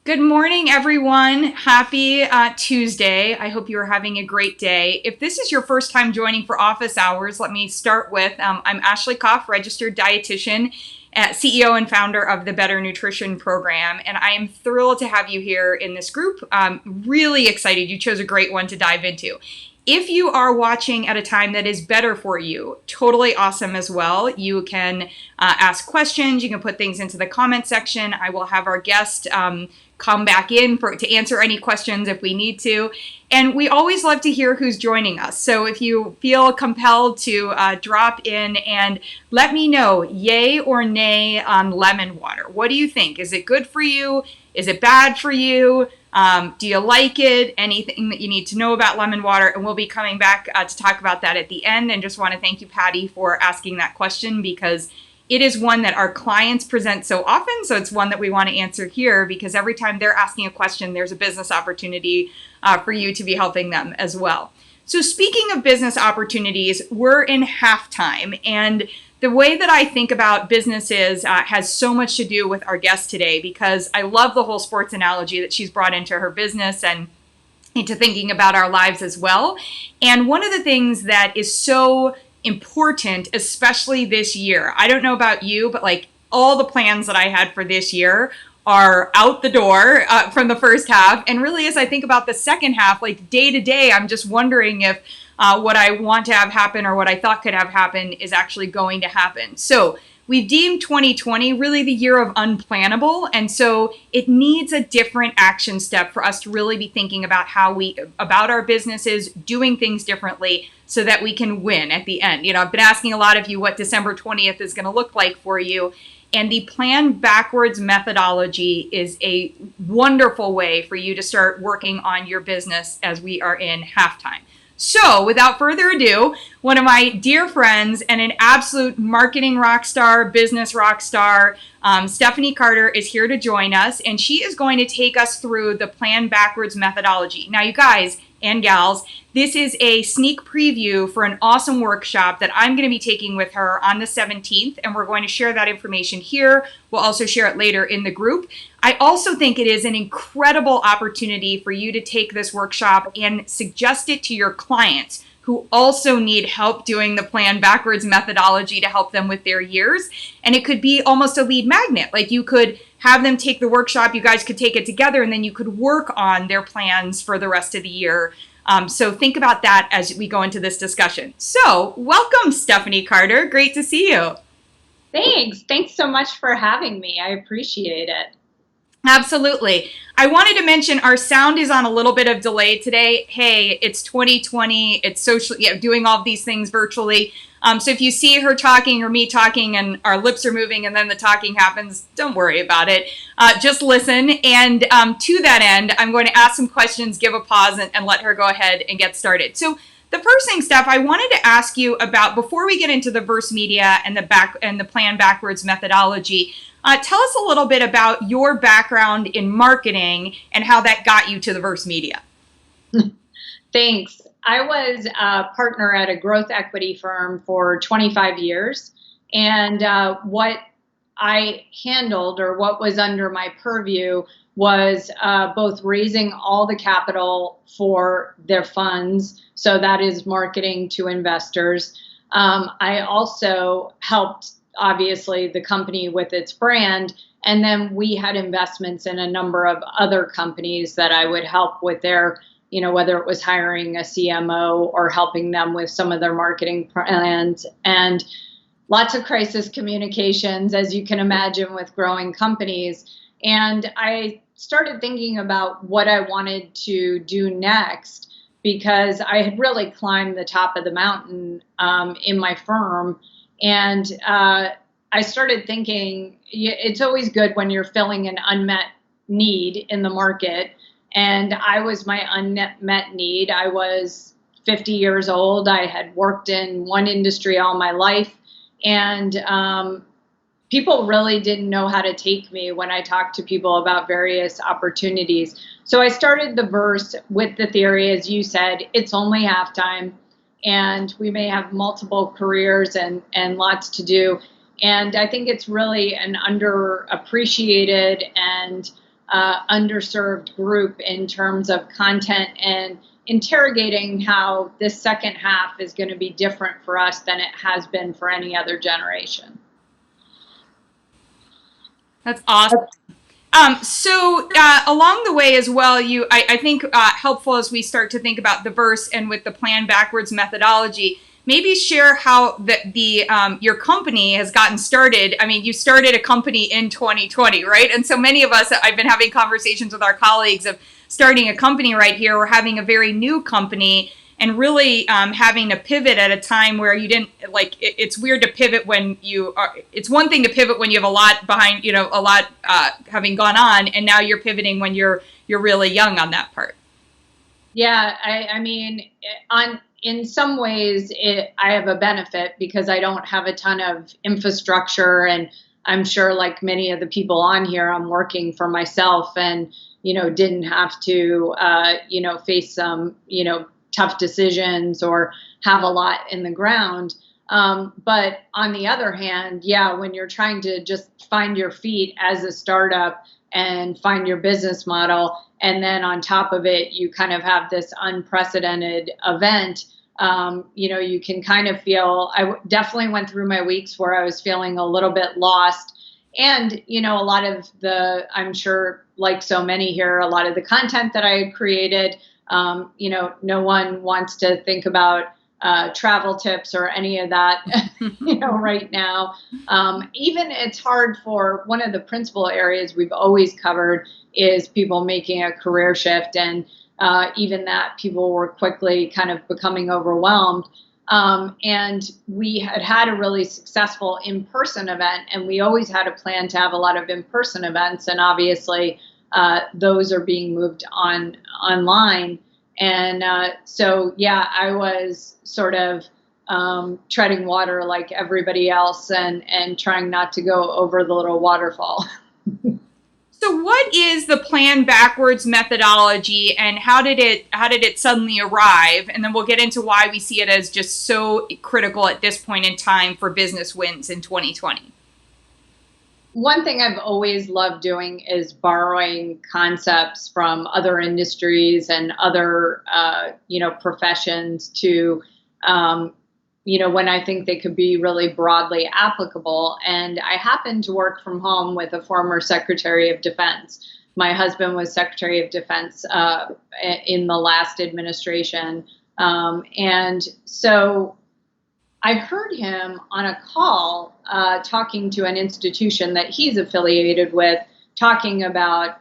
Good morning, everyone. Happy Tuesday. I hope you are having a great day. If this is your first time joining for office hours, let me start with I'm Ashley Koff, registered dietitian, CEO and founder of the Better Nutrition Program, and I am thrilled to have you here in this group. Really excited. You chose a great one to dive into. If you are watching at a time that is better for you, totally awesome as well. You can ask questions. You can put things into the comment section. I will have our guest come back in to answer any questions if we need to. And we always love to hear who's joining us. So if you feel compelled to drop in and let me know, yay or nay on lemon water. What do you think? Is it good for you? Is it bad for you? Do you like it? Anything that you need to know about lemon water? And we'll be coming back to talk about that at the end. And just want to thank you, Patty, for asking that question, because it is one that our clients present so often. So it's one that we want to answer here, because every time they're asking a question, there's a business opportunity for you to be helping them as well. So speaking of business opportunities, we're in halftime, and the way that I think about businesses has so much to do with our guest today, because I love the whole sports analogy that she's brought into her business and into thinking about our lives as well. And one of the things that is so important, especially this year, I don't know about you, but like all the plans that I had for this year are out the door from the first half. And really, as I think about the second half, like day to day, I'm just wondering if what I want to have happen or what I thought could have happened is actually going to happen. So we've deemed 2020 really the year of unplannable. And so it needs a different action step for us to really be thinking about about our businesses, doing things differently so that we can win at the end. You know, I've been asking a lot of you what December 20th is going to look like for you. And the plan backwards methodology is a wonderful way for you to start working on your business as we are in halftime. So without further ado, one of my dear friends and an absolute marketing rock star, business rock star, Stephanie Carter, is here to join us, and she is going to take us through the plan backwards methodology. Now, you guys and gals, this is a sneak preview for an awesome workshop that I'm going to be taking with her on the 17th, and we're going to share that information here. We'll also share it later in the group. I also think it is an incredible opportunity for you to take this workshop and suggest it to your clients who also need help doing the plan backwards methodology to help them with their years. And it could be almost a lead magnet. Like, you could have them take the workshop, you guys could take it together, and then you could work on their plans for the rest of the year. So think about that as we go into this discussion. So welcome, Stephanie Carter. Great to see you. Thanks. Thanks so much for having me. I appreciate it. Absolutely. I wanted to mention our sound is on a little bit of delay today. Hey, it's 2020. It's social, doing all these things virtually. So if you see her talking or me talking and our lips are moving and then the talking happens, don't worry about it. Just listen. And to that end, I'm going to ask some questions, give a pause, and let her go ahead and get started. So the first thing, Steph, I wanted to ask you about, before we get into the verse media and the plan backwards methodology, tell us a little bit about your background in marketing and how that got you to the verse media. Thanks. I was a partner at a growth equity firm for 25 years. And what I handled, or what was under my purview, was both raising all the capital for their funds. So that is marketing to investors. I also helped, obviously, the company with its brand. And then we had investments in a number of other companies that I would help with their, whether it was hiring a CMO or helping them with some of their marketing plans. And lots of crisis communications, as you can imagine, with growing companies. And I started thinking about what I wanted to do next, because I had really climbed the top of the mountain in my firm. And I started thinking, it's always good when you're filling an unmet need in the market. And I was my unmet need. I was 50 years old. I had worked in one industry all my life. And people really didn't know how to take me when I talked to people about various opportunities. So I started the verse with the theory, as you said, it's only halftime, and we may have multiple careers and lots to do. And I think it's really an underappreciated and underserved group in terms of content and interrogating how this second half is going to be different for us than it has been for any other generation. That's awesome. Along the way as well, I think helpful as we start to think about the verse and with the plan backwards methodology, maybe share how your company has gotten started. I mean, you started a company in 2020, right? And so many of us, I've been having conversations with our colleagues of starting a company right here or having a very new company and really having to pivot at a time where you didn't it's weird to pivot when you are, it's one thing to pivot when you have a lot behind, a lot having gone on, and now you're pivoting when you're really young on that part. Yeah, I mean, in some ways, I have a benefit because I don't have a ton of infrastructure, and I'm sure, like many of the people on here, I'm working for myself, and didn't have to, face some, tough decisions or have a lot in the ground. But on the other hand, yeah, when you're trying to just find your feet as a startup and find your business model, and then on top of it, you kind of have this unprecedented event, you can kind of feel, I definitely went through my weeks where I was feeling a little bit lost. And, a lot of I'm sure, like so many here, a lot of the content that I had created, no one wants to think about travel tips or any of that, right now. Even it's hard for one of the principal areas we've always covered is people making a career shift. And even that people were quickly kind of becoming overwhelmed. And we had a really successful in-person event, and we always had a plan to have a lot of in-person events. And obviously, those are being moved online. And so, yeah, I was sort of treading water like everybody else, and trying not to go over the little waterfall. So what is the plan backwards methodology, and how did it suddenly arrive? And then we'll get into why we see it as just so critical at this point in time for business wins in 2020. One thing I've always loved doing is borrowing concepts from other industries and other, professions to, when I think they could be really broadly applicable. And I happen to work from home with a former Secretary of Defense. My husband was Secretary of Defense in the last administration. And so I heard him on a call talking to an institution that he's affiliated with, talking about,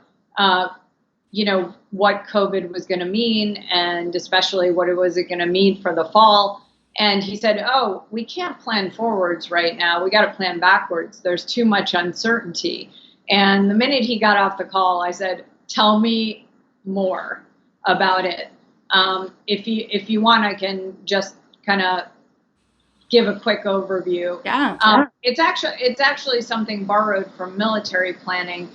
what COVID was going to mean, and especially what it was going to mean for the fall. And he said, "Oh, we can't plan forwards right now. We got to plan backwards. There's too much uncertainty." And the minute he got off the call, I said, "Tell me more about it. If you want, I can just kind of give a quick overview." Yeah. It's actually something borrowed from military planning.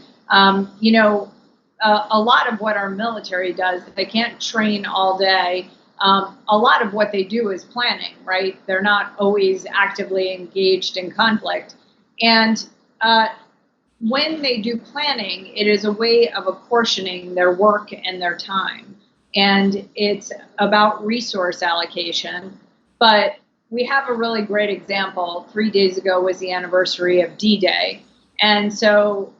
A lot of what our military does, they can't train all day. A lot of what they do is planning, right? They're not always actively engaged in conflict. And when they do planning, it is a way of apportioning their work and their time. And it's about resource allocation. But we have a really great example. 3 days ago was the anniversary of D-Day. And so,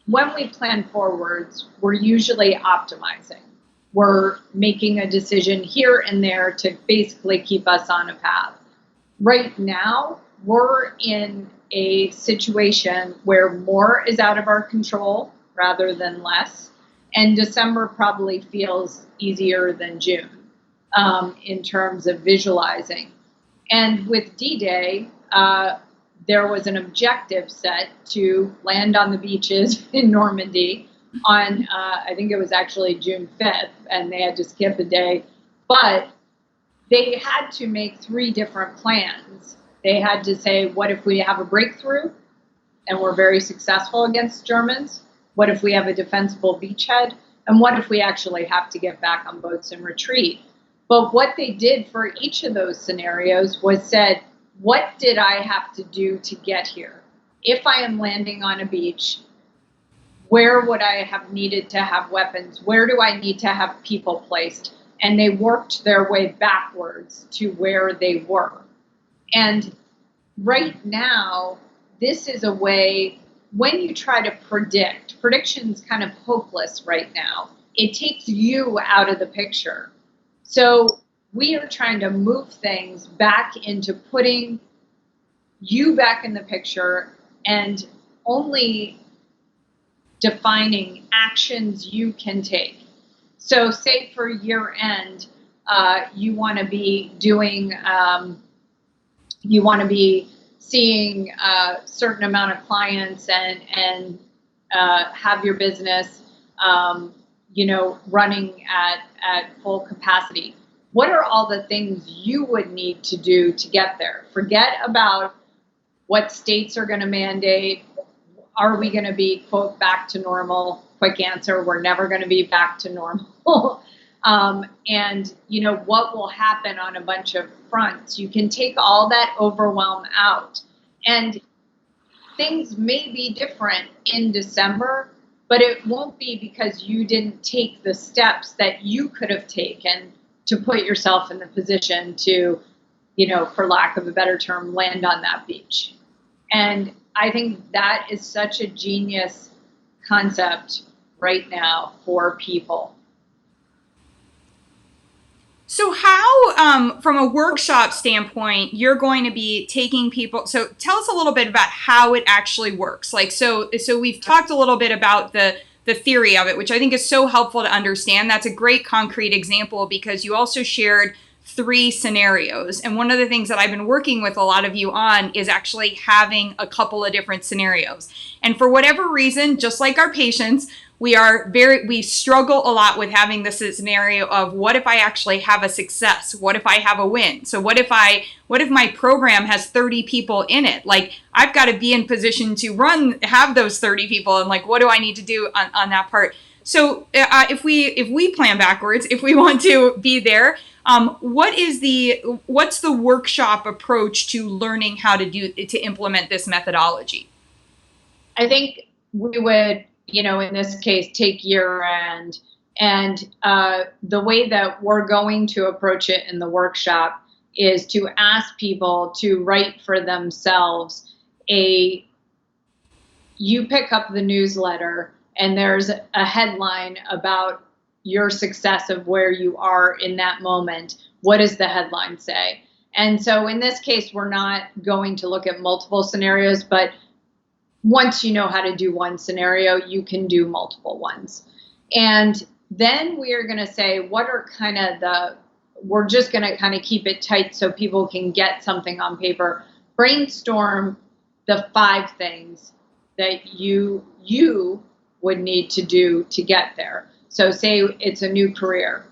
when we plan forwards, we're usually optimizing. We're making a decision here and there to basically keep us on a path. Right now, we're in a situation where more is out of our control rather than less. And December probably feels easier than June in terms of visualizing. And with D-Day, there was an objective set to land on the beaches in Normandy on, I think it was actually June 5th, and they had to skip a day. But they had to make 3 different plans. They had to say, what if we have a breakthrough and we're very successful against Germans? What if we have a defensible beachhead? And what if we actually have to get back on boats and retreat? But what they did for each of those scenarios was said, what did I have to do to get here? If I am landing on a beach, Where would I have needed to have weapons? Where do I need to have people placed? And they worked their way backwards to where they were. And right now, this is a way, when you try to prediction's kind of hopeless right now. It takes you out of the picture. So we are trying to move things back into putting you back in the picture and only defining actions you can take. So say for year end, you want to be doing, you want to be seeing a certain amount of clients and have your business, running at full capacity. What are all the things you would need to do to get there? Forget about what states are going to mandate. Are we going to be, quote, back to normal? Quick answer, we're never going to be back to normal. And, what will happen on a bunch of fronts? You can take all that overwhelm out. And things may be different in December, but it won't be because you didn't take the steps that you could have taken to put yourself in the position to, for lack of a better term, land on that beach. And I think that is such a genius concept right now for people. So how, from a workshop standpoint, you're going to be taking people, so tell us a little bit about how it actually works. Like, so we've talked a little bit about the theory of it, which I think is so helpful to understand. That's a great concrete example because you also shared 3 scenarios. And one of the things that I've been working with a lot of you on is actually having a couple of different scenarios. And for whatever reason, just like our patients, we struggle a lot with having this scenario of what if I actually have a success? What if I have a win? So what if my program has 30 people in it? Like, I've got to be in position to have those 30 people, and like, what do I need to do on that part? So if we plan backwards, if we want to be there, what's the workshop approach to learning how to implement this methodology? I think we would, in this case, take year end. And the way that we're going to approach it in the workshop is to ask people to write for themselves you pick up the newsletter and there's a headline about your success of where you are in that moment. What does the headline say? And so in this case, we're not going to look at multiple scenarios, but once you know how to do one scenario, you can do multiple ones. And then we are going to say, what are we're just going to kind of keep it tight so people can get something on paper. Brainstorm the 5 things that you would need to do to get there. So say it's a new career.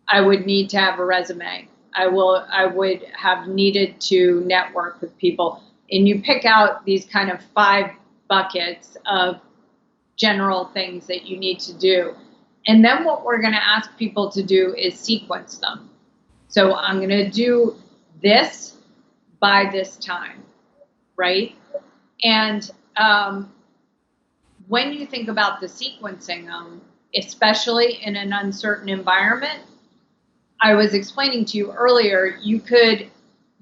I would need to have a resume. I would have needed to network with people. And you pick out these kind of 5 buckets of general things that you need to do. And then what we're going to ask people to do is sequence them. So I'm going to do this by this time, right? And when you think about the sequencing, especially in an uncertain environment, I was explaining to you earlier, you could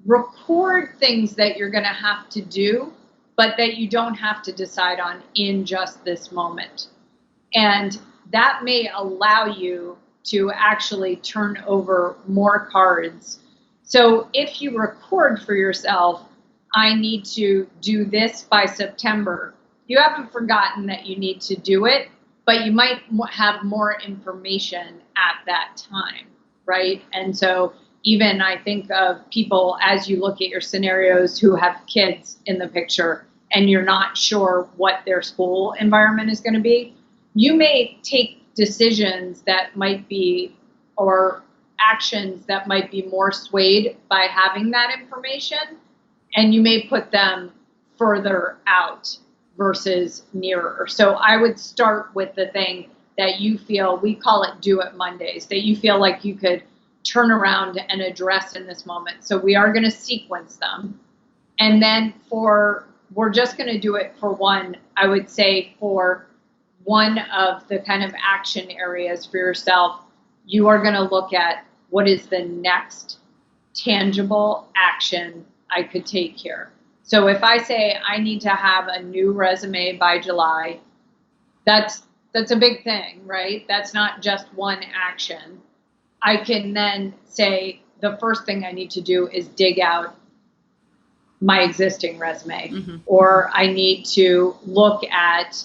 record things that you're going to have to do, but that you don't have to decide on in just this moment. And that may allow you to actually turn over more cards. So if you record for yourself, I need to do this by September, you haven't forgotten that you need to do it, but you might have more information at that time, right? And so even I think of people, as you look at your scenarios, who have kids in the picture and you're not sure what their school environment is going to be, you may take decisions that might be, or actions that might be more swayed by having that information, and you may put them further out versus nearer. So I would start with the thing that you feel, we call it Do It Mondays, that you feel like you could turn around and address in this moment. So we are going to sequence them. And then we're just going to do it for one, I would say for one of the kind of action areas for yourself, you are going to look at what is the next tangible action I could take here. So if I say I need to have a new resume by July, that's a big thing, right? That's not just one action. I can then say the first thing I need to do is dig out my existing resume, or I need to look at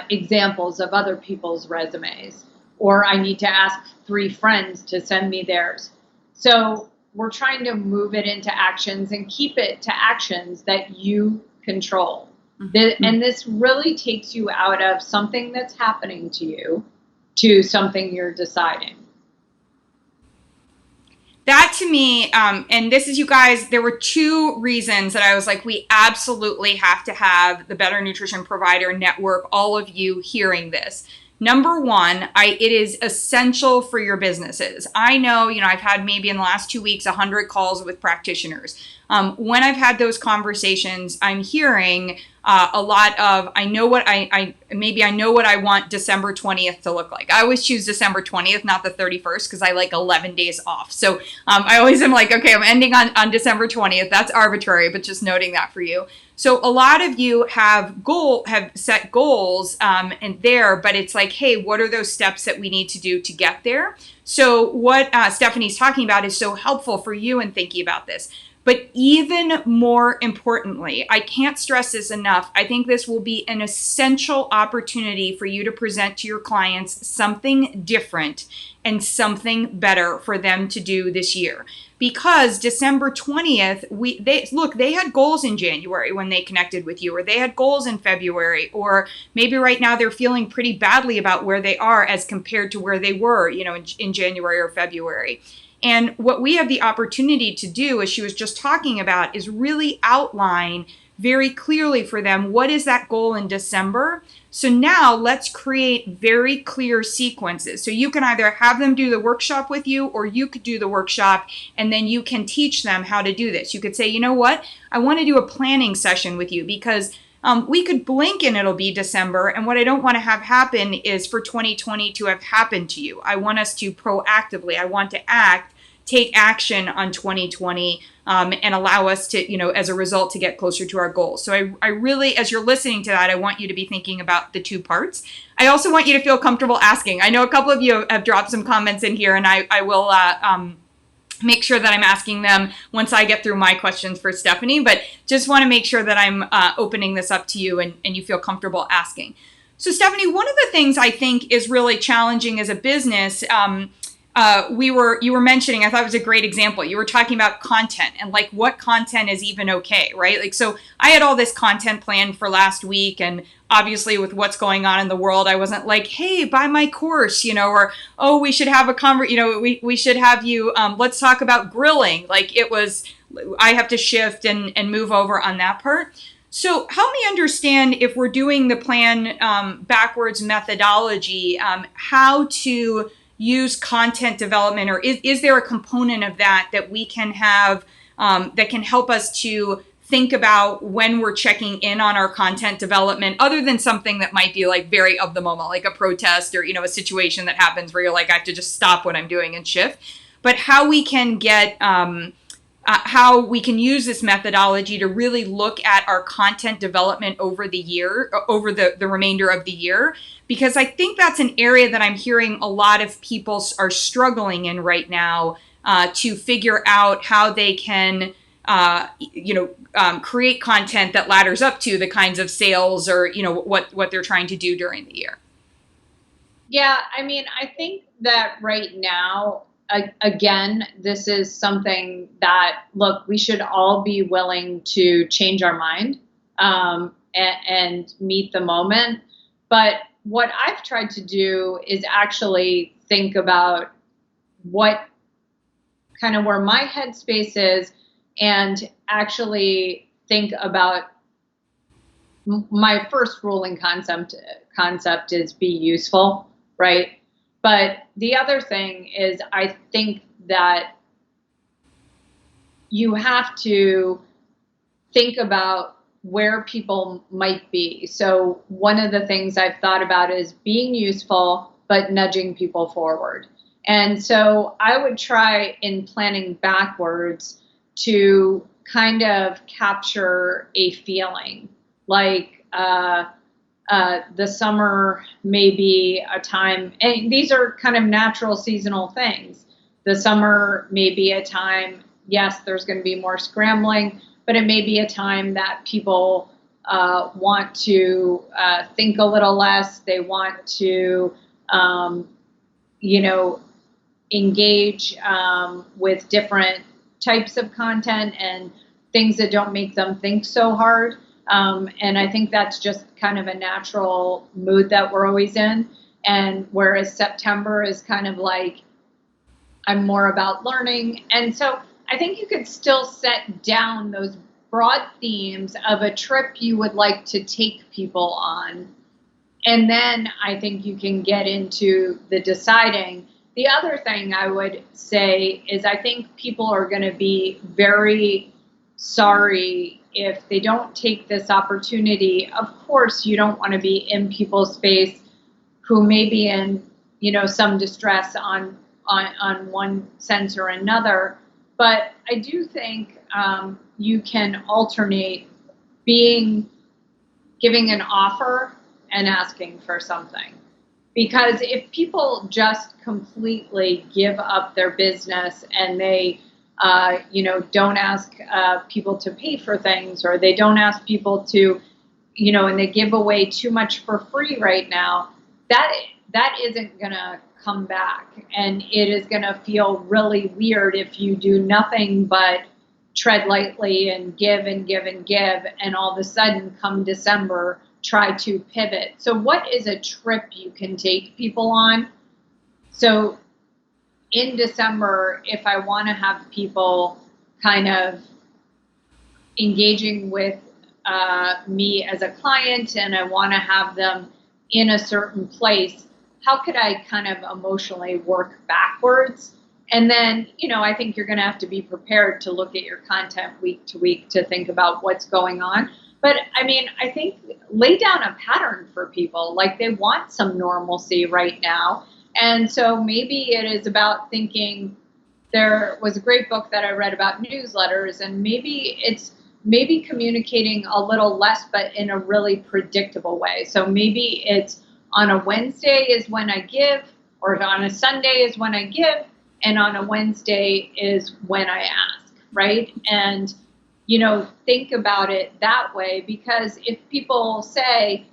examples of other people's resumes, or I need to ask 3 friends to send me theirs. So we're trying to move it into actions and keep it to actions that you control. And this really takes you out of something that's happening to you to something you're deciding. That to me, and this is, you guys, there were 2 reasons that I was like, we absolutely have to have the Better Nutrition Provider Network, all of you hearing this. Number one, it is essential for your businesses. I know, I've had maybe in the last 2 weeks 100 calls with practitioners. When I've had those conversations, I'm hearing a lot of, I know what I know what I want December 20th to look like. I always choose December 20th, not the 31st, because I like 11 days off. So I always am like, okay, I'm ending on December 20th. That's arbitrary, but just noting that for you. So a lot of you have set goals and there, but it's like, hey, what are those steps that we need to do to get there? So what Stephanie's talking about is so helpful for you in thinking about this. But even more importantly, I can't stress this enough. I think this will be an essential opportunity for you to present to your clients something different and something better for them to do this year. Because December 20th, they had goals in January when they connected with you, or they had goals in February, or maybe right now they're feeling pretty badly about where they are as compared to where they were, in January or February. And what we have the opportunity to do, as she was just talking about, is really outline very clearly for them, what is that goal in December? So now let's create very clear sequences. So you can either have them do the workshop with you, or you could do the workshop and then you can teach them how to do this. You could say, you know what? I want to do a planning session with you, because we could blink and it'll be December. And what I don't want to have happen is for 2020 to have happened to you. I want us to proactively, I want to take action on 2020 and allow us to, as a result, to get closer to our goals. So I really, as you're listening to that, I want you to be thinking about the 2 parts. I also want you to feel comfortable asking. I know a couple of you have dropped some comments in here, and I will make sure that I'm asking them once I get through my questions for Stephanie, but just want to make sure that I'm opening this up to you and you feel comfortable asking. So Stephanie, one of the things I think is really challenging as a business, you were mentioning, I thought it was a great example. You were talking about content and like what content is even okay, right? Like, so I had all this content planned for last week, and obviously with what's going on in the world, I wasn't like, hey, buy my course, or, oh, we should have we should have you, let's talk about grilling. Like, it was, I have to shift and move over on that part. So help me understand, if we're doing the plan backwards methodology, how to use content development, or is there a component of that we can have that can help us to think about when we're checking in on our content development, other than something that might be like very of the moment, like a protest or, a situation that happens where you're like, I have to just stop what I'm doing and shift, but how we can get, how we can use this methodology to really look at our content development over the year, over the remainder of the year, because I think that's an area that I'm hearing a lot of people are struggling in right now, to figure out how they can, create content that ladders up to the kinds of sales or, what they're trying to do during the year. Yeah, I think that right now, again, this is something that, look, we should all be willing to change our mind and meet the moment. But what I've tried to do is actually think about what kind of where my headspace is, and actually think about my first ruling concept is be useful, right? But the other thing is, I think that you have to think about where people might be. So one of the things I've thought about is being useful, but nudging people forward. And so I would try in planning backwards to kind of capture a feeling like, the summer may be a time, and these are kind of natural seasonal things. The summer may be a time, yes, there's going to be more scrambling, but it may be a time that people want to think a little less. They want to, um, you know, engage with different types of content and things that don't make them think so hard. And I think that's just kind of a natural mood that we're always in. And whereas September is kind of like, I'm more about learning. And so I think you could still set down those broad themes of a trip you would like to take people on. And then I think you can get into the deciding. The other thing I would say is I think people are going to be very sorry if they don't take this opportunity. Of course, you don't want to be in people's face who may be in, some distress on one sense or another. But I do think you can alternate being giving an offer and asking for something. Because if people just completely give up their business and they, don't ask people to pay for things, or they don't ask people to, and they give away too much for free right now, that isn't going to come back. And it is going to feel really weird if you do nothing but tread lightly and give and give and give, and all of a sudden come December, try to pivot. So what is a trip you can take people on? So in December, if I want to have people kind of engaging with me as a client and I want to have them in a certain place, how could I kind of emotionally work backwards? And then, I think you're going to have to be prepared to look at your content week to week to think about what's going on. But I think lay down a pattern for people. Like, they want some normalcy right now. And so maybe it is about thinking. There was a great book that I read about newsletters, and maybe communicating a little less, but in a really predictable way. So maybe it's on a Wednesday is when I give, or on a Sunday is when I give, and on a Wednesday is when I ask, right? And think about it that way, because if people say,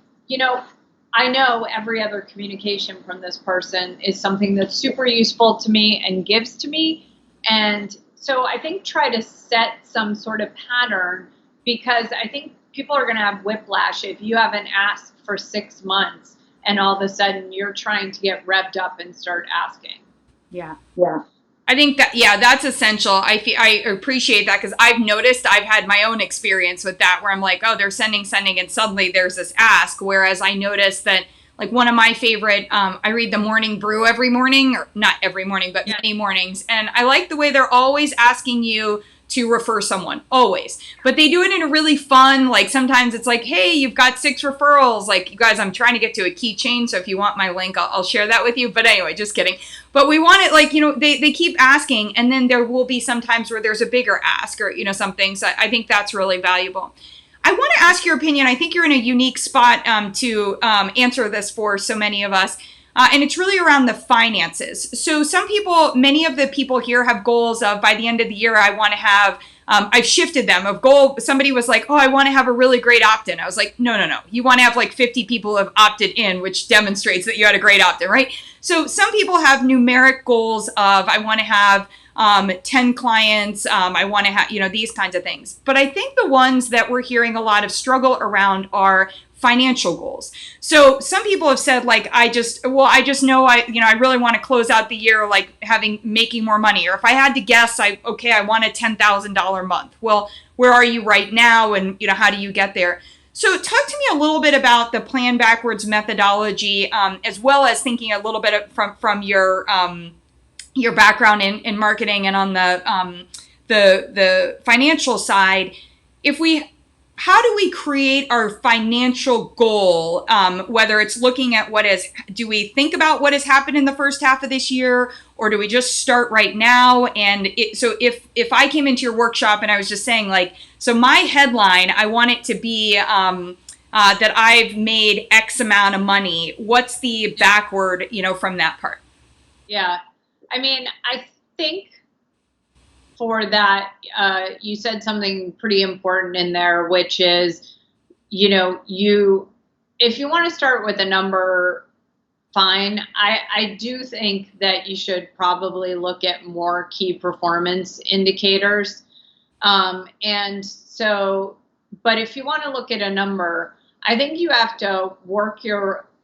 I know every other communication from this person is something that's super useful to me and gives to me. And so I think try to set some sort of pattern, because I think people are going to have whiplash if you haven't asked for 6 months and all of a sudden you're trying to get revved up and start asking. Yeah. Yeah. I think that, that's essential. I appreciate that, because I've noticed I've had my own experience with that, where I'm like, oh, they're sending, and suddenly there's this ask. Whereas I noticed that, like, one of my favorite, I read the Morning Brew every morning, or not every morning, but many mornings. And I like the way they're always asking you to refer someone, always. But they do it in a really fun, like, sometimes it's like, hey, you've got 6 referrals. Like, you guys, I'm trying to get to a keychain. So if you want my link, I'll share that with you. But anyway, just kidding. But we want it, like, they keep asking, and then there will be some times where there's a bigger ask, or, something. So I think that's really valuable. I want to ask your opinion. I think you're in a unique spot to answer this for so many of us. And it's really around the finances. So many of the people here have goals of, by the end of the year, I want to have, I've shifted them of goal. Somebody was like, oh, I want to have a really great opt-in. I was like, no. You want to have like 50 people have opted in, which demonstrates that you had a great opt-in, right? So some people have numeric goals of, I want to have 10 clients. I want to have, these kinds of things. But I think the ones that we're hearing a lot of struggle around are financial goals. So some people have said, like, I just know I really want to close out the year, like, making more money. Or if I had to guess, I want a $10,000 month. Well, where are you right now? And, how do you get there? So talk to me a little bit about the plan backwards methodology, as well as thinking a little bit from your background in marketing and on the financial side. how do we create our financial goal? Whether it's looking at do we think about what has happened in the first half of this year, or do we just start right now? And so if I came into your workshop and I was just saying like, so my headline, I want it to be that I've made X amount of money. What's the backward, from that part? Yeah. I mean, I think for that, you said something pretty important in there, which is, if you want to start with a number, fine. I do think that you should probably look at more key performance indicators. And so, but if you want to look at a number, I think you have to work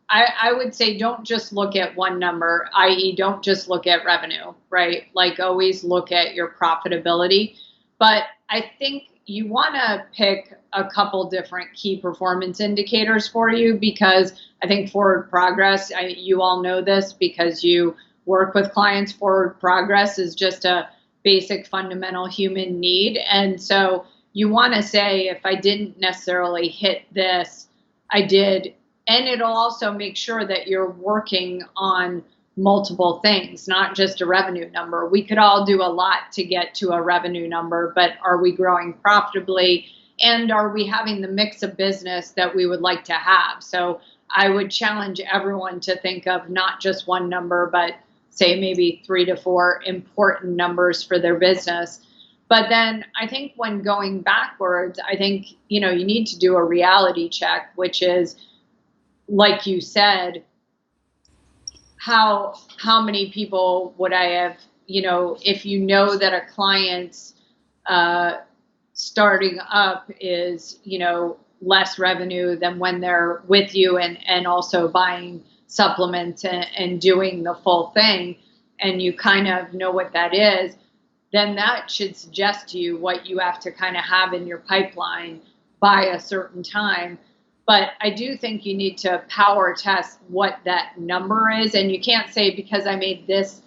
I would say don't just look at one number, i.e., don't just look at revenue, right? Like always look at your profitability. But I think you want to pick a couple different key performance indicators for you, because I think forward progress, you all know this because you work with clients, forward progress is just a basic fundamental human need. And so you want to say, if I didn't necessarily hit this, I did. And it'll also make sure that you're working on multiple things, not just a revenue number. We could all do a lot to get to a revenue number, but are we growing profitably? And are we having the mix of business that we would like to have? So I would challenge everyone to think of not just one number, but say maybe 3 to 4 important numbers for their business. But then I think when going backwards, I think, you need to do a reality check, which is, like you said, how many people would I have, if you know that a client's starting up is, less revenue than when they're with you and also buying supplements and doing the full thing, and you kind of know what that is, then that should suggest to you what you have to kind of have in your pipeline by a certain time. But I do think you need to power test what that number is. And you can't say, because I made this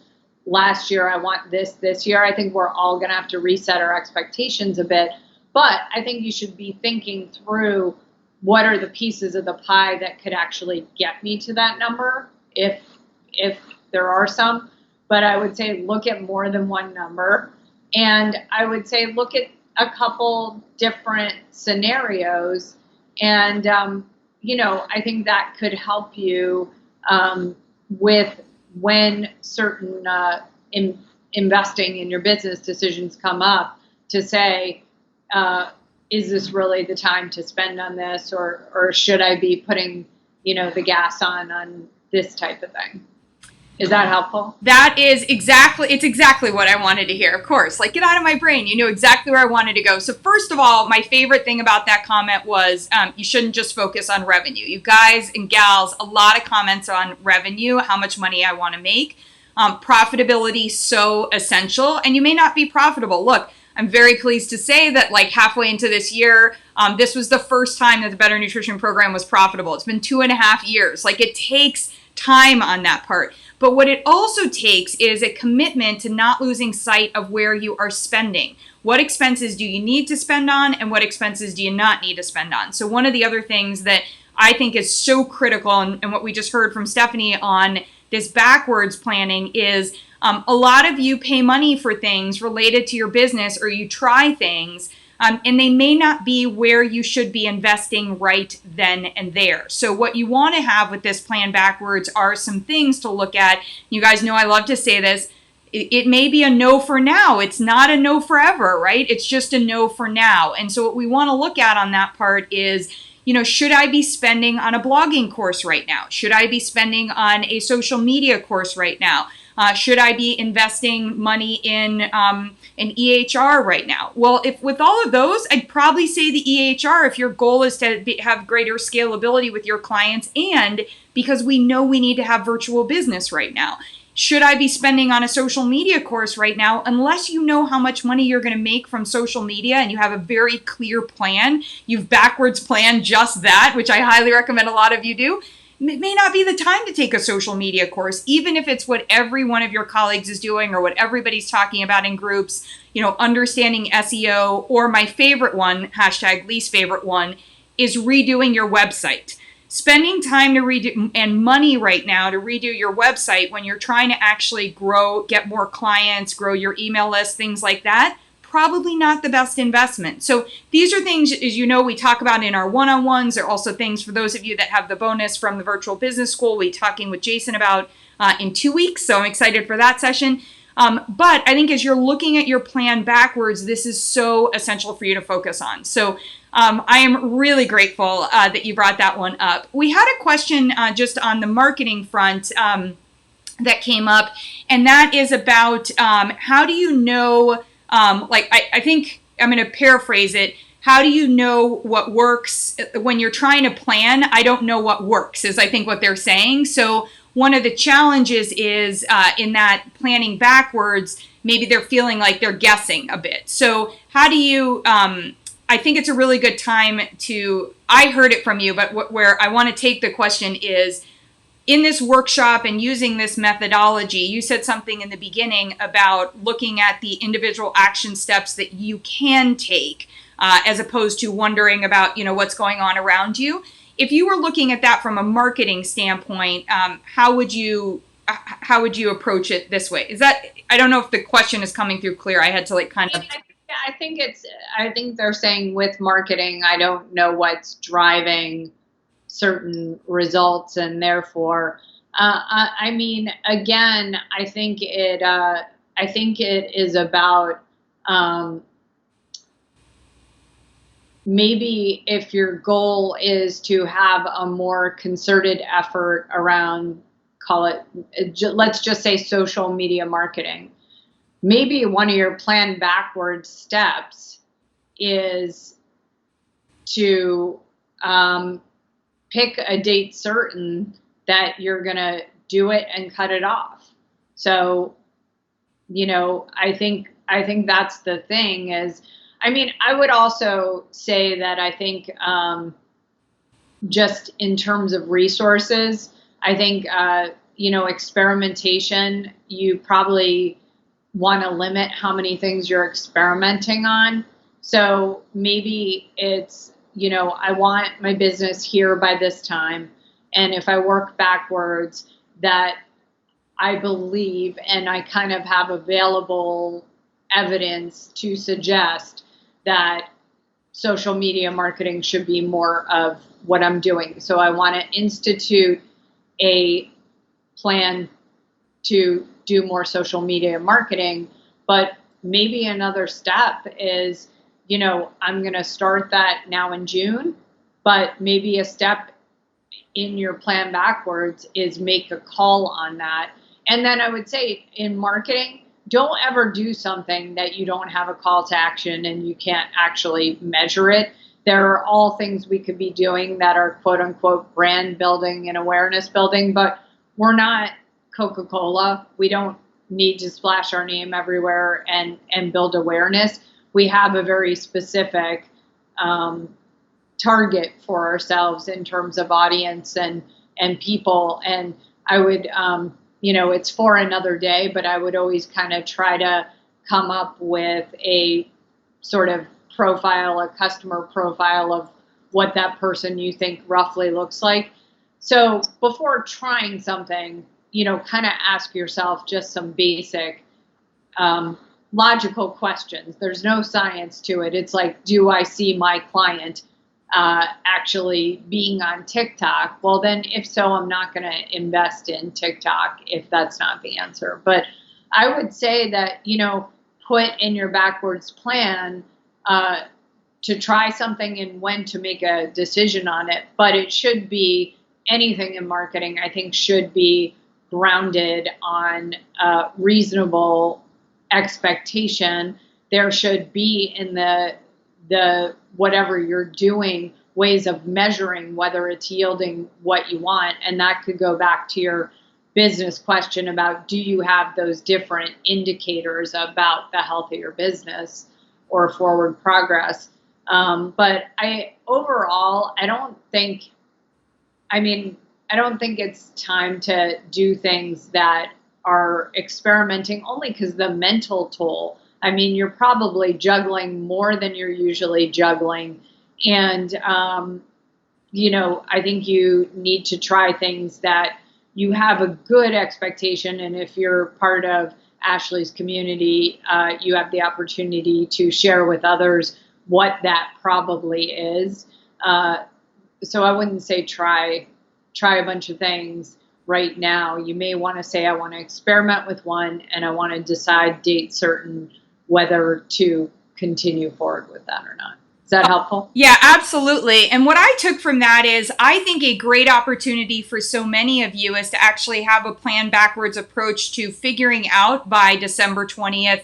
last year, I want this year. I think we're all going to have to reset our expectations a bit. But I think you should be thinking through, what are the pieces of the pie that could actually get me to that number, if there are some. But I would say look at more than one number. And I would say look at a couple different scenarios. And, I think that could help you with when certain investing in your business decisions come up, to say, is this really the time to spend on this, or should I be putting, the gas on this type of thing? Is that helpful? It's exactly what I wanted to hear. Of course, like, get out of my brain. You know exactly where I wanted to go. So first of all, my favorite thing about that comment was you shouldn't just focus on revenue. You guys and gals, a lot of comments on revenue, how much money I want to make. Profitability, so essential. And you may not be profitable. Look, I'm very pleased to say that like halfway into this year, this was the first time that the Better Nutrition Program was profitable. It's been 2.5 years. Like, it takes time on that part. But what it also takes is a commitment to not losing sight of where you are spending. What expenses do you need to spend on, and what expenses do you not need to spend on? So one of the other things that I think is so critical, and what we just heard from Stephanie on this backwards planning, is a lot of you pay money for things related to your business, or you try things, and they may not be where you should be investing right then and there. So what you want to have with this plan backwards are some things to look at. You guys know I love to say this. It may be a no for now. It's not a no forever, right? It's just a no for now. And so what we want to look at on that part is, should I be spending on a blogging course right now? Should I be spending on a social media course right now? Should I be investing money in an EHR right now? Well, if with all of those, I'd probably say the EHR if your goal is to have greater scalability with your clients, and because we know we need to have virtual business right now. Should I be spending on a social media course right now? Unless you know how much money you're going to make from social media and you have a very clear plan, you've backwards planned just that, which I highly recommend a lot of you do, it may not be the time to take a social media course, even if it's what every one of your colleagues is doing or what everybody's talking about in groups, understanding SEO, or my favorite one, hashtag least favorite one, is redoing your website. Spending time to redo and money right now to redo your website when you're trying to actually grow, get more clients, grow your email list, things like that, probably not the best investment. So these are things, as you know, we talk about in our one-on-ones. They're also things for those of you that have the bonus from the virtual business school we're talking with Jason about in 2 weeks. So I'm excited for that session. But I think as you're looking at your plan backwards, this is so essential for you to focus on. So I am really grateful that you brought that one up. We had a question just on the marketing front that came up, and that is about how do you know, I think I'm going to paraphrase it. How do you know what works when you're trying to plan? I don't know what works, is I think what they're saying. So one of the challenges is in that planning backwards, maybe they're feeling like they're guessing a bit. So how do you, I think it's a really good time to, I heard it from you, but where I want to take the question is, in this workshop and using this methodology, you said something in the beginning about looking at the individual action steps that you can take, as opposed to wondering about, what's going on around you. If you were looking at that from a marketing standpoint, how would you approach it this way? Is that, I don't know if the question is coming through clear. I had to kind of. I think they're saying with marketing, I don't know what's driving certain results, and therefore, I mean, again, I think it is about maybe if your goal is to have a more concerted effort around, call it, let's just say social media marketing. Maybe one of your plan backwards steps is to pick a date certain that you're going to do it and cut it off. So, I think that's the thing is, I mean, I would also say that I think just in terms of resources, I think, experimentation, you probably want to limit how many things you're experimenting on. So maybe it's, I want my business here by this time. And if I work backwards, that I believe and I kind of have available evidence to suggest that social media marketing should be more of what I'm doing. So I want to institute a plan to do more social media marketing, but maybe another step is, I'm going to start that now in June, but maybe a step in your plan backwards is make a call on that. And then I would say in marketing, don't ever do something that you don't have a call to action and you can't actually measure it. There are all things we could be doing that are quote unquote brand building and awareness building, but we're not Coca-Cola. We don't need to splash our name everywhere and build awareness. We have a very specific target for ourselves in terms of audience and people. And I would, it's for another day, but I would always kind of try to come up with a sort of profile, a customer profile of what that person you think roughly looks like. So before trying something, kind of ask yourself just some basic logical questions. There's no science to it. It's like, do I see my client actually being on TikTok? Well, then if so, I'm not going to invest in TikTok if that's not the answer. But I would say that, put in your backwards plan to try something and when to make a decision on it. But it should be, anything in marketing, I think, should be grounded on reasonable expectation. There should be in the whatever you're doing ways of measuring whether it's yielding what you want. And that could go back to your business question about, do you have those different indicators about the health of your business or forward progress? But overall, I don't think, I mean, I don't think it's time to do things that are experimenting only because the mental toll. I mean, you're probably juggling more than you're usually juggling. And, I think you need to try things that you have a good expectation. And if you're part of Ashley's community, you have the opportunity to share with others what that probably is. So I wouldn't say try a bunch of things right now. You may want to say, I want to experiment with one and I want to decide date certain whether to continue forward with that or not. Is that helpful? Yeah, absolutely. And what I took from that is I think a great opportunity for so many of you is to actually have a plan backwards approach to figuring out by December 20th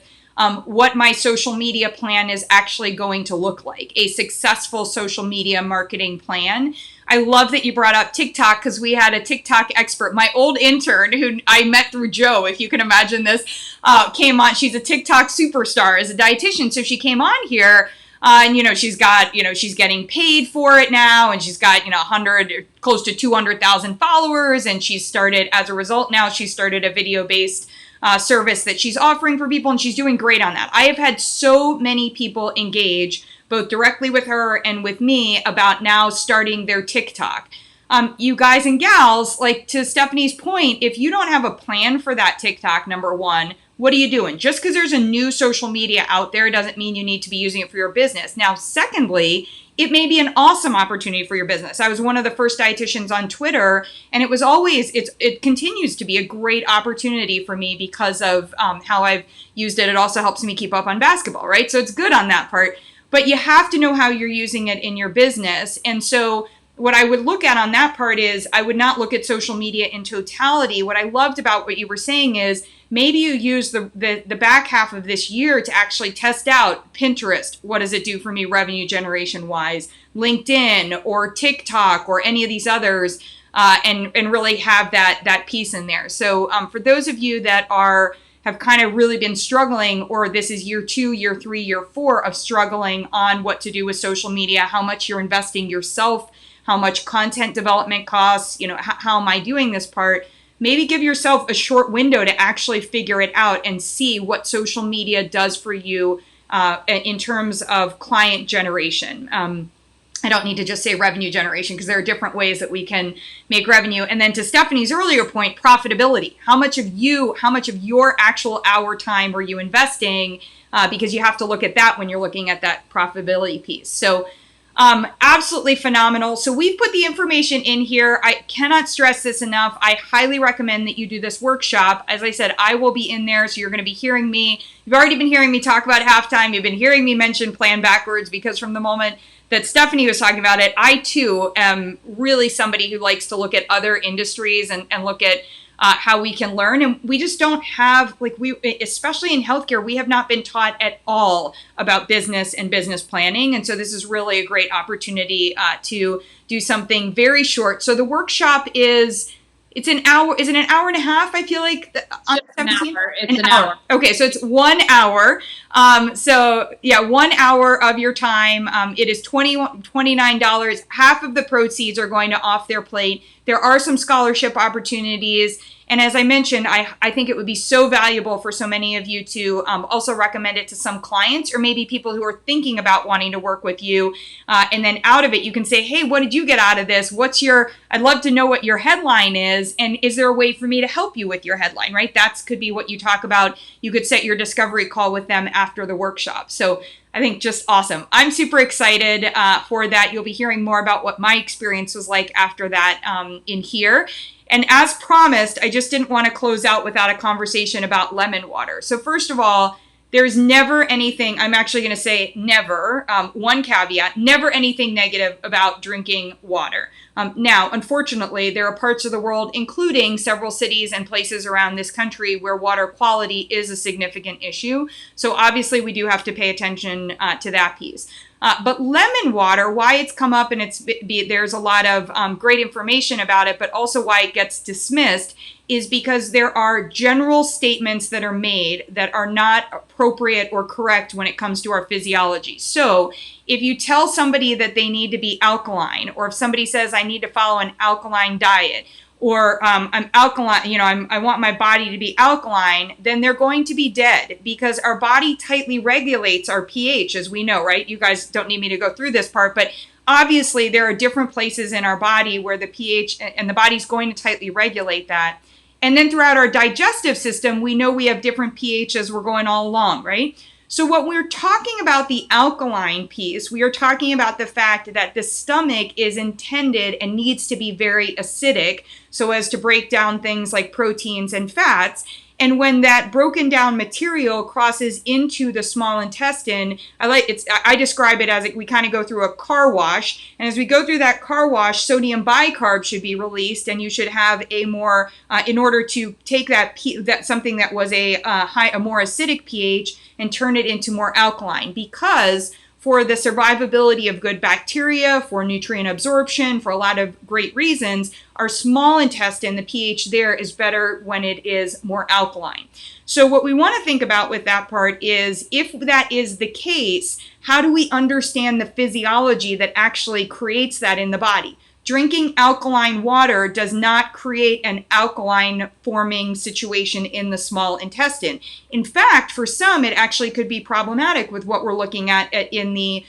what my social media plan is actually going to look like, a successful social media marketing plan. I love that you brought up TikTok because we had a TikTok expert. My old intern, who I met through Joe, if you can imagine this, came on. She's a TikTok superstar as a dietitian. So she came on here. And, she's got, she's getting paid for it now, and she's got, 100, close to 200,000 followers. And she's started, as a result, now she started a video-based service that she's offering for people, and she's doing great on that. I have had so many people engage both directly with her and with me about now starting their TikTok. You guys and gals, like to Stephanie's point, if you don't have a plan for that TikTok, number one, what are you doing? Just because there's a new social media out there doesn't mean you need to be using it for your business. Now, secondly, it may be an awesome opportunity for your business. I was one of the first dietitians on Twitter, and it continues to be a great opportunity for me because of how I've used it. It also helps me keep up on basketball, right? So it's good on that part. But you have to know how you're using it in your business. And so what I would look at on that part is I would not look at social media in totality. What I loved about what you were saying is maybe you use the back half of this year to actually test out Pinterest. What does it do for me revenue generation wise? LinkedIn or TikTok or any of these others, and really have that piece in there. So for those of you that have kind of really been struggling, or this is year 2, year 3, year 4 of struggling on what to do with social media, how much you're investing yourself, how much content development costs, how am I doing this part? Maybe give yourself a short window to actually figure it out and see what social media does for you in terms of client generation. I don't need to just say revenue generation because there are different ways that we can make revenue. And then to Stephanie's earlier point, profitability. How much of your actual hour time are you investing? Because you have to look at that when you're looking at that profitability piece. So absolutely phenomenal. So we've put the information in here. I cannot stress this enough. I highly recommend that you do this workshop. As I said, I will be in there, so you're going to be hearing me. You've already been hearing me talk about halftime. You've been hearing me mention plan backwards because from the moment that Stephanie was talking about it, I too am really somebody who likes to look at other industries and look at how we can learn. And we just don't have, especially in healthcare, we have not been taught at all about business and business planning. And so this is really a great opportunity to do something very short. So the workshop it's an hour. Is it an hour and a half? I feel like on An 17? hour. It's an hour. Okay, so it's 1 hour. 1 hour of your time. It is $29. Half of the proceeds are going to Off Their Plate. There are some scholarship opportunities. And as I mentioned, I think it would be so valuable for so many of you to also recommend it to some clients or maybe people who are thinking about wanting to work with you. And then out of it, you can say, hey, what did you get out of this? I'd love to know what your headline is. And is there a way for me to help you with your headline, right? That could be what you talk about. You could set your discovery call with them after the workshop. So I think just awesome. I'm super excited for that. You'll be hearing more about what my experience was like after that in here. And as promised, I just didn't want to close out without a conversation about lemon water. So first of all, there's never anything, I'm actually going to say never, one caveat, never anything negative about drinking water. Now, unfortunately, there are parts of the world, including several cities and places around this country, where water quality is a significant issue. So obviously, we do have to pay attention to that piece. But lemon water, why it's come up and there's a lot of great information about it, but also why it gets dismissed is because there are general statements that are made that are not appropriate or correct when it comes to our physiology. So if you tell somebody that they need to be alkaline, or if somebody says, I need to follow an alkaline diet, or I'm alkaline, I want my body to be alkaline, then they're going to be dead, because our body tightly regulates our pH, as we know, right? You guys don't need me to go through this part, but obviously there are different places in our body where the pH, and the body's going to tightly regulate that. And then throughout our digestive system, we know we have different pHs we're going all along, right? So what we're talking about, the alkaline piece, we are talking about the fact that the stomach is intended and needs to be very acidic so as to break down things like proteins and fats. And when that broken down material crosses into the small intestine, I describe it as we kind of go through a car wash. And as we go through that car wash, sodium bicarb should be released, and you should have a more, in order to take that something that was a more acidic pH and turn it into more alkaline, because for the survivability of good bacteria, for nutrient absorption, for a lot of great reasons, our small intestine, the pH there is better when it is more alkaline. So what we want to think about with that part is, if that is the case, how do we understand the physiology that actually creates that in the body? Drinking alkaline water does not create an alkaline forming situation in the small intestine. In fact, for some, it actually could be problematic with what we're looking at in the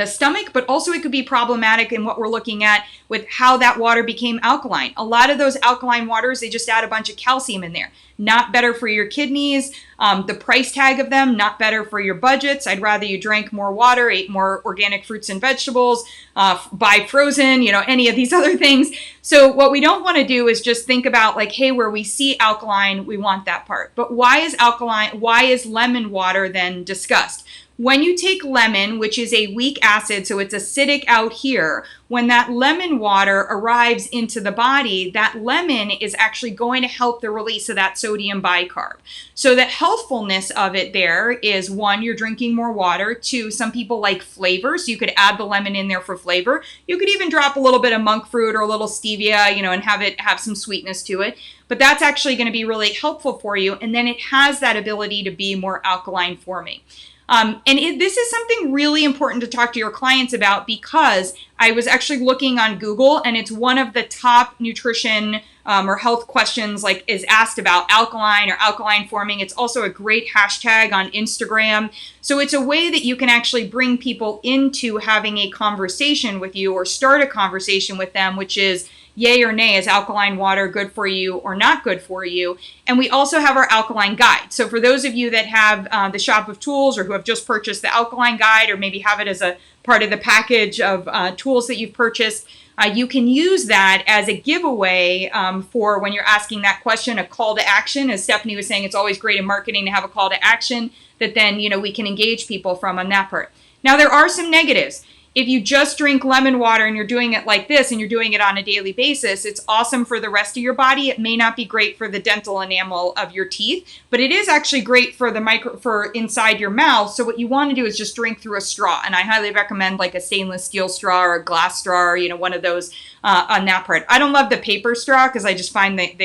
stomach, but also it could be problematic in what we're looking at with how that water became alkaline. A lot of those alkaline waters, they just add a bunch of calcium in there. Not better for your kidneys. The price tag of them, not better for your budgets. I'd rather you drank more water, ate more organic fruits and vegetables, buy frozen, any of these other things. So what we don't want to do is just think about like, hey, where we see alkaline, we want that part. But why is lemon water then discussed? When you take lemon, which is a weak acid, so it's acidic out here, when that lemon water arrives into the body, that lemon is actually going to help the release of that sodium bicarb. So the healthfulness of it there is, one, you're drinking more water. Two, some people like flavors. You could add the lemon in there for flavor. You could even drop a little bit of monk fruit or a little stevia, and have some sweetness to it. But that's actually going to be really helpful for you. And then it has that ability to be more alkaline forming. This is something really important to talk to your clients about, because I was actually looking on Google, and it's one of the top nutrition or health questions is asked about alkaline or alkaline forming. It's also a great hashtag on Instagram. So it's a way that you can actually bring people into having a conversation with you, or start a conversation with them, which is, yay or nay, is alkaline water good for you or not good for you? And we also have our alkaline guide. So for those of you that have the shop of tools, or who have just purchased the alkaline guide, or maybe have it as a part of the package of tools that you've purchased, you can use that as a giveaway for when you're asking that question, a call to action. As Stephanie was saying, it's always great in marketing to have a call to action that then we can engage people from on that part. Now, there are some negatives. If you just drink lemon water and you're doing it like this, and you're doing it on a daily basis, it's awesome for the rest of your body. It may not be great for the dental enamel of your teeth, but it is actually great for for inside your mouth. So what you want to do is just drink through a straw. And I highly recommend like a stainless steel straw or a glass straw, or, one of those on that part. I don't love the paper straw, because I just find that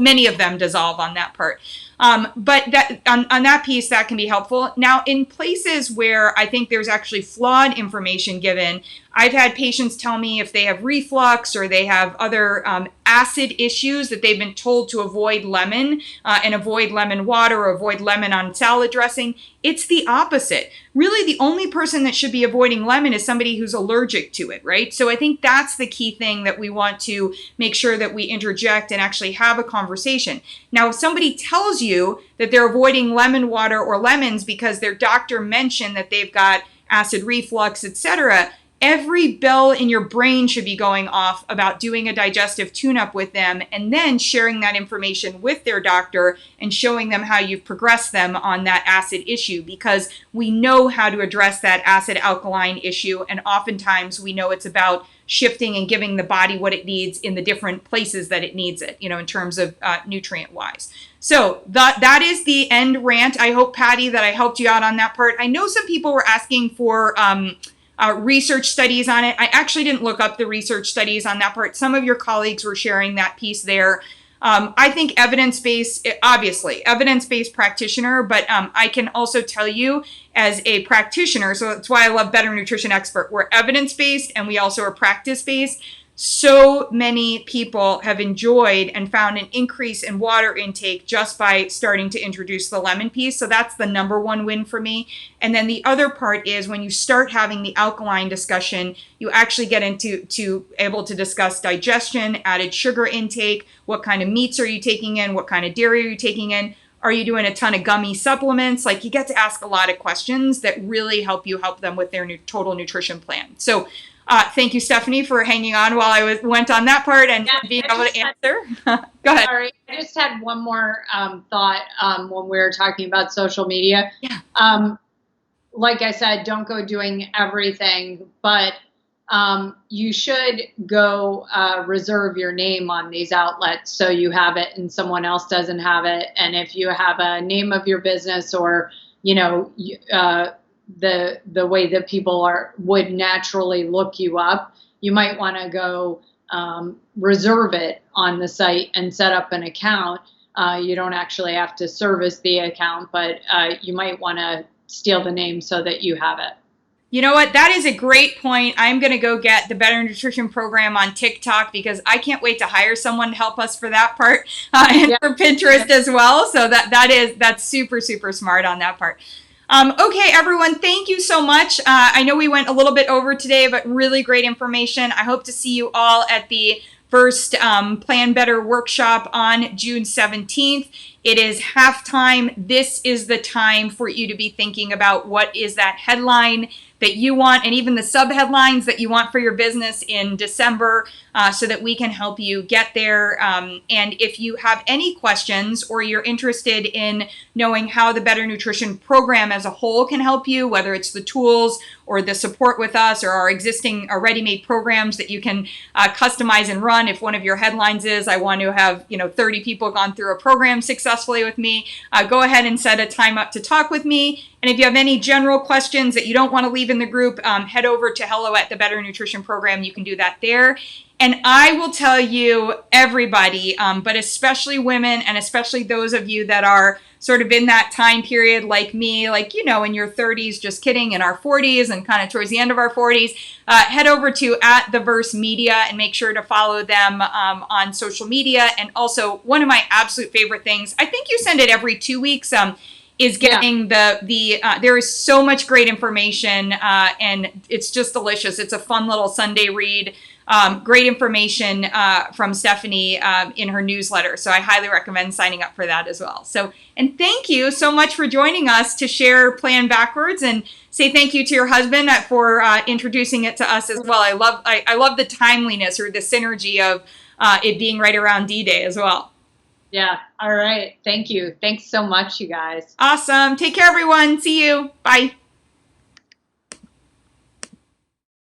many of them dissolve on that part. But that on that piece, that can be helpful. Now, in places where I think there's actually flawed information given, I've had patients tell me if they have reflux or they have other acid issues, that they've been told to avoid lemon and avoid lemon water, or avoid lemon on salad dressing. It's the opposite. Really, the only person that should be avoiding lemon is somebody who's allergic to it, right? So I think that's the key thing that we want to make sure that we interject and actually have a conversation. Now, if somebody tells you that they're avoiding lemon water or lemons because their doctor mentioned that they've got acid reflux, etc., every bell in your brain should be going off about doing a digestive tune-up with them, and then sharing that information with their doctor and showing them how you've progressed them on that acid issue, because we know how to address that acid alkaline issue, and oftentimes we know it's about shifting and giving the body what it needs in the different places that it needs it, in terms of nutrient wise. So that is the end rant. I hope, Patty, that I helped you out on that part. I know some people were asking for research studies on it. I actually didn't look up the research studies on that part. Some of your colleagues were sharing that piece there. I think evidence-based, obviously, evidence-based practitioner, but I can also tell you as a practitioner, so that's why I love Better Nutrition Expert. We're evidence-based and we also are practice-based. So many people have enjoyed and found an increase in water intake just by starting to introduce the lemon piece. So that's the number one win for me. And then the other part is when you start having the alkaline discussion, you actually get into able to discuss digestion, added sugar intake, what kind of meats are you taking in, what kind of dairy are you taking in, are you doing a ton of gummy supplements? Like, you get to ask a lot of questions that really help them with their total nutrition plan. So thank you, Stephanie, for hanging on while I went on that part and being able to answer. Go ahead. Sorry, I just had one more thought when we were talking about social media. Yeah. Like I said, don't go doing everything, but you should go reserve your name on these outlets so you have it and someone else doesn't have it. And if you have a name of your business, or the way that people would naturally look you up, you might want to go reserve it on the site and set up an account. You don't actually have to service the account, but you might want to steal the name so that you have it. You know what? That is a great point. I'm going to go get the Better Nutrition Program on TikTok because I can't wait to hire someone to help us for that part, and for Pinterest as well. So that's super, super smart on that part. Okay, everyone, thank you so much. I know we went a little bit over today, but really great information. I hope to see you all at the first Plan Better workshop on June 17th. It is halftime. This is the time for you to be thinking about what is that headline that you want, and even the sub-headlines that you want for your business in December, so that we can help you get there. And if you have any questions, or you're interested in knowing how the Better Nutrition Program as a whole can help you, whether it's the tools or the support with us or our existing ready-made programs that you can customize and run. If one of your headlines is, I want to have 30 people gone through a program successfully with me, go ahead and set a time up to talk with me. And if you have any general questions that you don't want to leave in the group, head over to hello at the Better Nutrition Program. You can do that there. And I will tell you, everybody, but especially women, and especially those of you that are sort of in that time period like me, like, in your 30s, just kidding, in our 40s and kind of towards the end of our 40s, head over to @TheVerse Media and make sure to follow them on social media. And also, one of my absolute favorite things, I think you send it every 2 weeks, is getting there is so much great information, and it's just delicious. It's a fun little Sunday read. Great information from Stephanie in her newsletter. So I highly recommend signing up for that as well. So, and thank you so much for joining us to share Plan Backwards, and say thank you to your husband for introducing it to us as well. I love the timeliness, or the synergy of it being right around D-Day as well. Yeah. All right. Thank you. Thanks so much, you guys. Awesome. Take care, everyone. See you. Bye.